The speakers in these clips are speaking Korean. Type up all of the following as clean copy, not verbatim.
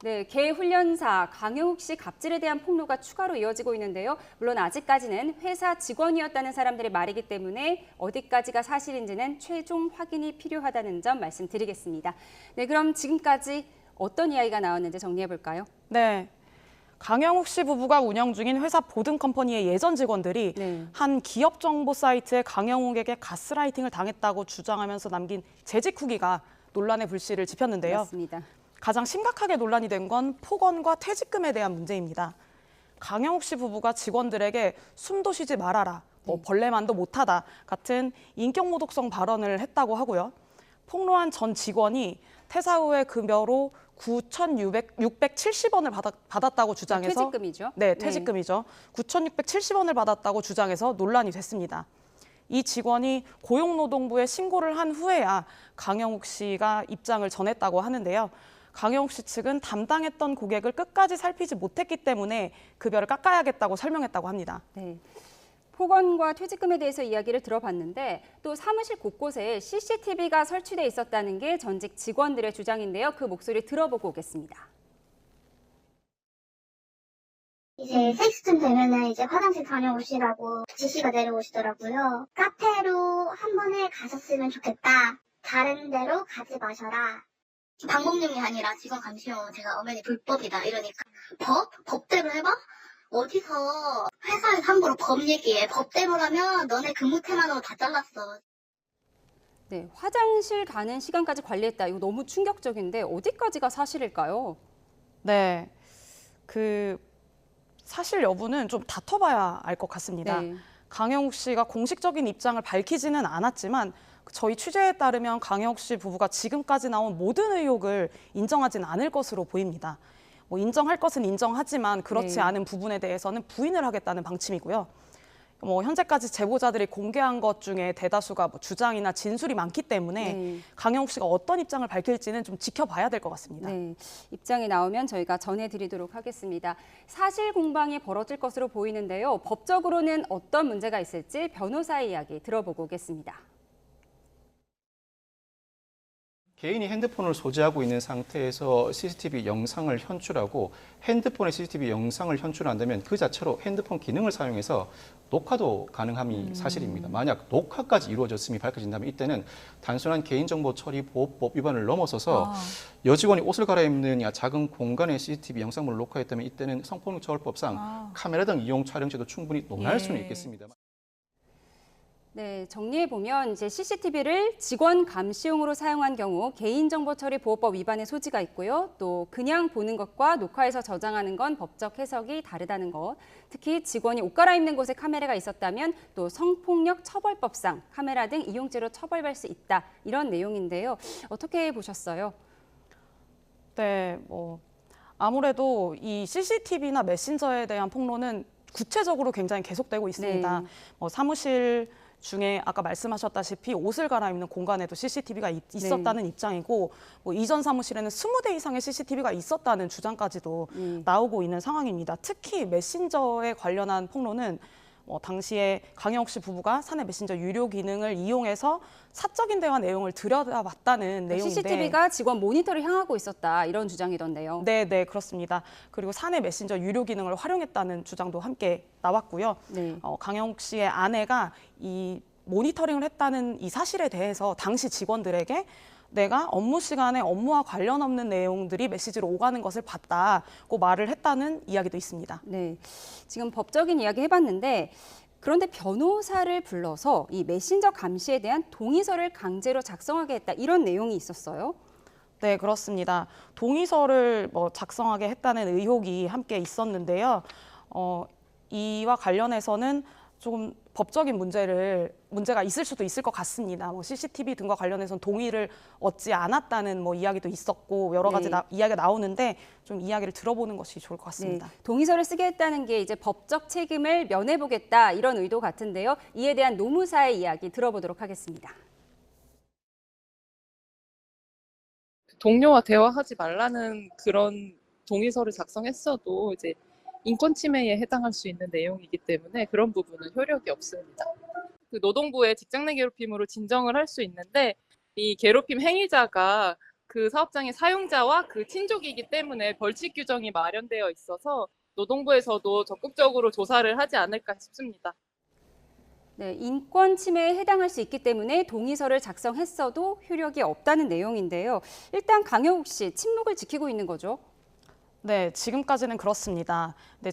네, 개 훈련사 강영욱 씨 갑질에 대한 폭로가 추가로 이어지고 있는데요. 물론 아직까지는 회사 직원이었다는 사람들의 말이기 때문에 어디까지가 사실인지는 최종 확인이 필요하다는 점 말씀드리겠습니다. 네, 그럼 지금까지 어떤 이야기가 나왔는지 정리해 볼까요? 네. 강영욱 씨 부부가 운영 중인 회사 보등컴퍼니의 예전 직원들이 네. 한 기업 정보 사이트에 강영욱에게 가스라이팅을 당했다고 주장하면서 남긴 재직 후기가 논란의 불씨를 지폈는데요. 맞습니다. 가장 심각하게 논란이 된 건 폭언과 퇴직금에 대한 문제입니다. 강영욱 씨 부부가 직원들에게 숨도 쉬지 말아라, 벌레만도 못하다 같은 인격모독성 발언을 했다고 하고요. 폭로한 전 직원이 퇴사 후에 급여로 9,670원을 받았다고 주장해서 퇴직금이죠? 네, 퇴직금이죠. 9,670원을 받았다고 주장해서 논란이 됐습니다. 이 직원이 고용노동부에 신고를 한 후에야 강영욱 씨가 입장을 전했다고 하는데요. 강영욱 씨 측은 담당했던 고객을 끝까지 살피지 못했기 때문에 급여를 깎아야겠다고 설명했다고 합니다. 네. 폭언과 퇴직금에 대해서 이야기를 들어봤는데 또 사무실 곳곳에 CCTV가 설치돼 있었다는 게 전직 직원들의 주장인데요. 그 목소리 들어보고 오겠습니다. 이제 3시쯤 되면은 이제 화장실 다녀오시라고 지시가 내려오시더라고요. 카페로 한 번에 가셨으면 좋겠다. 다른 데로 가지 마셔라. 방법론이 아니라 직원 감시용 제가 엄연히 불법이다 이러니까 법대로 해봐? 어디서 회사에 함부로 법 얘기해. 법대로라면 너네 근무 태만으로 다 잘랐어. 네, 화장실 가는 시간까지 관리했다. 이거 너무 충격적인데 어디까지가 사실일까요? 네, 사실 여부는 좀 다퉈봐야 알 것 같습니다. 네. 강영욱 씨가 공식적인 입장을 밝히지는 않았지만 저희 취재에 따르면 강영욱 씨 부부가 지금까지 나온 모든 의혹을 인정하지는 않을 것으로 보입니다. 인정할 것은 인정하지만 그렇지 네. 않은 부분에 대해서는 부인을 하겠다는 방침이고요. 현재까지 제보자들이 공개한 것 중에 대다수가 주장이나 진술이 많기 때문에 네. 강영욱 씨가 어떤 입장을 밝힐지는 좀 지켜봐야 될 것 같습니다. 네, 입장이 나오면 저희가 전해드리도록 하겠습니다. 사실 공방이 벌어질 것으로 보이는데요. 법적으로는 어떤 문제가 있을지 변호사의 이야기 들어보고 오겠습니다. 개인이 핸드폰을 소지하고 있는 상태에서 CCTV 영상을 현출하고 핸드폰에 CCTV 영상을 현출한다면 그 자체로 핸드폰 기능을 사용해서 녹화도 가능함이 사실입니다. 만약 녹화까지 이루어졌음이 밝혀진다면 이때는 단순한 개인정보처리보호법 위반을 넘어서서 여직원이 옷을 갈아입느냐 작은 공간에 CCTV 영상물을 녹화했다면 이때는 성폭력처벌법상 카메라 등 이용 촬영죄도 충분히 논할 수는 있겠습니다. 네, 정리해보면 이제 CCTV를 직원 감시용으로 사용한 경우 개인정보처리보호법 위반의 소지가 있고요. 또 그냥 보는 것과 녹화해서 저장하는 건 법적 해석이 다르다는 것. 특히 직원이 옷 갈아입는 곳에 카메라가 있었다면 또 성폭력 처벌법상 카메라 등 이용죄로 처벌받을 수 있다. 이런 내용인데요. 어떻게 보셨어요? 네, 아무래도 이 CCTV나 메신저에 대한 폭로는 구체적으로 굉장히 계속되고 있습니다. 네. 사무실 중에 아까 말씀하셨다시피 옷을 갈아입는 공간에도 CCTV가 있었다는 입장이고 이전 사무실에는 20대 이상의 CCTV가 있었다는 주장까지도 나오고 있는 상황입니다. 특히 메신저에 관련한 폭로는 당시에 강영욱 씨 부부가 사내 메신저 유료 기능을 이용해서 사적인 대화 내용을 들여다봤다는 내용인데 CCTV가 직원 모니터를 향하고 있었다 이런 주장이던데요. 네, 그렇습니다. 그리고 사내 메신저 유료 기능을 활용했다는 주장도 함께 나왔고요. 네. 강영욱 씨의 아내가 이 모니터링을 했다는 이 사실에 대해서 당시 직원들에게 내가 업무 시간에 업무와 관련 없는 내용들이 메시지로 오가는 것을 봤다고 말을 했다는 이야기도 있습니다. 네, 지금 법적인 이야기 해봤는데 그런데 변호사를 불러서 이 메신저 감시에 대한 동의서를 강제로 작성하게 했다 이런 내용이 있었어요. 네, 그렇습니다. 동의서를 작성하게 했다는 의혹이 함께 있었는데요. 이와 관련해서는 조금 법적인 문제가 있을 수도 있을 것 같습니다. CCTV 등과 관련해서는 동의를 얻지 않았다는 이야기도 있었고 여러 가지 네. 이야기가 나오는데 좀 이야기를 들어보는 것이 좋을 것 같습니다. 네, 동의서를 쓰게 했다는 게 이제 법적 책임을 면해보겠다 이런 의도 같은데요. 이에 대한 노무사의 이야기 들어보도록 하겠습니다. 동료와 대화하지 말라는 그런 동의서를 작성했어도 이제 인권 침해에 해당할 수 있는 내용이기 때문에 그런 부분은 효력이 없습니다. 그 노동부의 직장 내 괴롭힘으로 진정을 할 수 있는데 이 괴롭힘 행위자가 그 사업장의 사용자와 그 친족이기 때문에 벌칙 규정이 마련되어 있어서 노동부에서도 적극적으로 조사를 하지 않을까 싶습니다. 네, 인권 침해에 해당할 수 있기 때문에 동의서를 작성했어도 효력이 없다는 내용인데요. 일단 강영욱 씨, 침묵을 지키고 있는 거죠? 네, 지금까지는 그렇습니다. 네,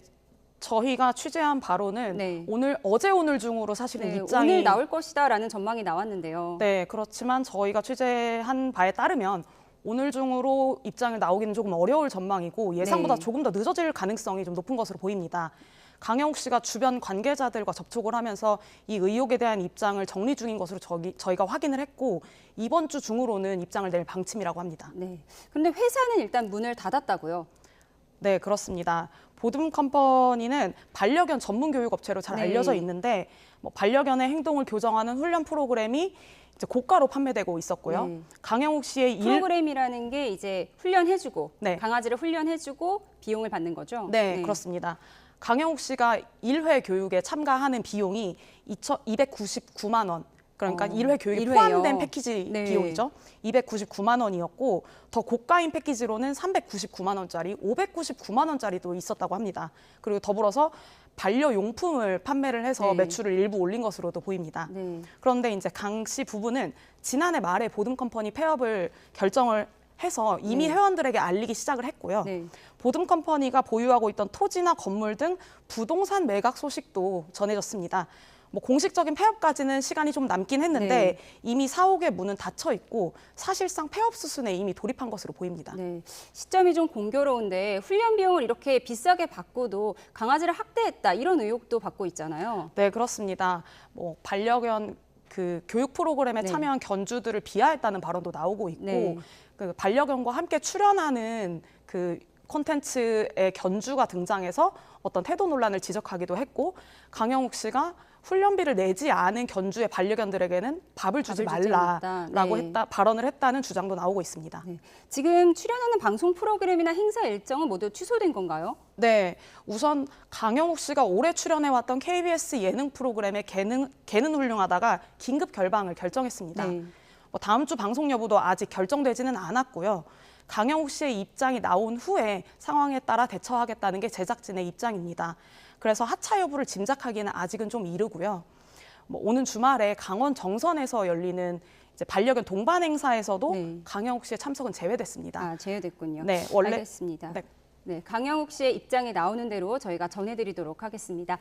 저희가 취재한 바로는 네. 어제 오늘 중으로 사실은 네, 입장이 오늘 나올 것이다라는 전망이 나왔는데요. 네, 그렇지만 저희가 취재한 바에 따르면 오늘 중으로 입장을 나오기는 조금 어려울 전망이고 예상보다 네. 조금 더 늦어질 가능성이 좀 높은 것으로 보입니다. 강영욱 씨가 주변 관계자들과 접촉을 하면서 이 의혹에 대한 입장을 정리 중인 것으로 저희가 확인을 했고 이번 주 중으로는 입장을 낼 방침이라고 합니다. 네. 그런데 회사는 일단 문을 닫았다고요? 네, 그렇습니다. 보듬 컴퍼니는 반려견 전문 교육 업체로 잘 네. 알려져 있는데 반려견의 행동을 교정하는 훈련 프로그램이 이제 고가로 판매되고 있었고요. 네. 강영욱 씨의 프로그램이라는 게 이제 훈련해주고 네. 강아지를 훈련해주고 비용을 받는 거죠? 네, 그렇습니다. 강영욱 씨가 1회 교육에 참가하는 비용이 299만 원. 그러니까 1회 교육이 1회요. 포함된 패키지 네. 비용이죠. 299만 원이었고 더 고가인 패키지로는 399만 원짜리, 599만 원짜리도 있었다고 합니다. 그리고 더불어서 반려용품을 판매를 해서 네. 매출을 일부 올린 것으로도 보입니다. 네. 그런데 이제 강 씨 부부는 지난해 말에 보듬 컴퍼니 폐업을 결정을 해서 이미 네. 회원들에게 알리기 시작을 했고요. 네. 보듬 컴퍼니가 보유하고 있던 토지나 건물 등 부동산 매각 소식도 전해졌습니다. 공식적인 폐업까지는 시간이 좀 남긴 했는데 네. 이미 사옥의 문은 닫혀 있고 사실상 폐업 수순에 이미 돌입한 것으로 보입니다. 네. 시점이 좀 공교로운데 훈련 비용을 이렇게 비싸게 받고도 강아지를 학대했다 이런 의혹도 받고 있잖아요. 네, 그렇습니다. 반려견 그 교육 프로그램에 네. 참여한 견주들을 비하했다는 발언도 나오고 있고 네. 그 반려견과 함께 출연하는 그 콘텐츠의 견주가 등장해서 어떤 태도 논란을 지적하기도 했고 강영욱 씨가 훈련비를 내지 않은 견주의 반려견들에게는 밥을 주지 밥을 주지 말라라고 않았다. 네. 발언을 했다는 주장도 나오고 있습니다. 네. 지금 출연하는 방송 프로그램이나 행사 일정은 모두 취소된 건가요? 네, 우선 강영욱 씨가 올해 출연해왔던 KBS 예능 프로그램의 개는 훌륭하다가 긴급 결방을 결정했습니다. 네. 다음 주 방송 여부도 아직 결정되지는 않았고요. 강영욱 씨의 입장이 나온 후에 상황에 따라 대처하겠다는 게 제작진의 입장입니다. 그래서 하차 여부를 짐작하기는 아직은 좀 이르고요. 오는 주말에 강원 정선에서 열리는 이제 반려견 동반 행사에서도 네. 강영욱 씨의 참석은 제외됐습니다. 아, 제외됐군요. 네, 원래 알겠습니다. 네. 네, 강영욱 씨의 입장이 나오는 대로 저희가 전해드리도록 하겠습니다.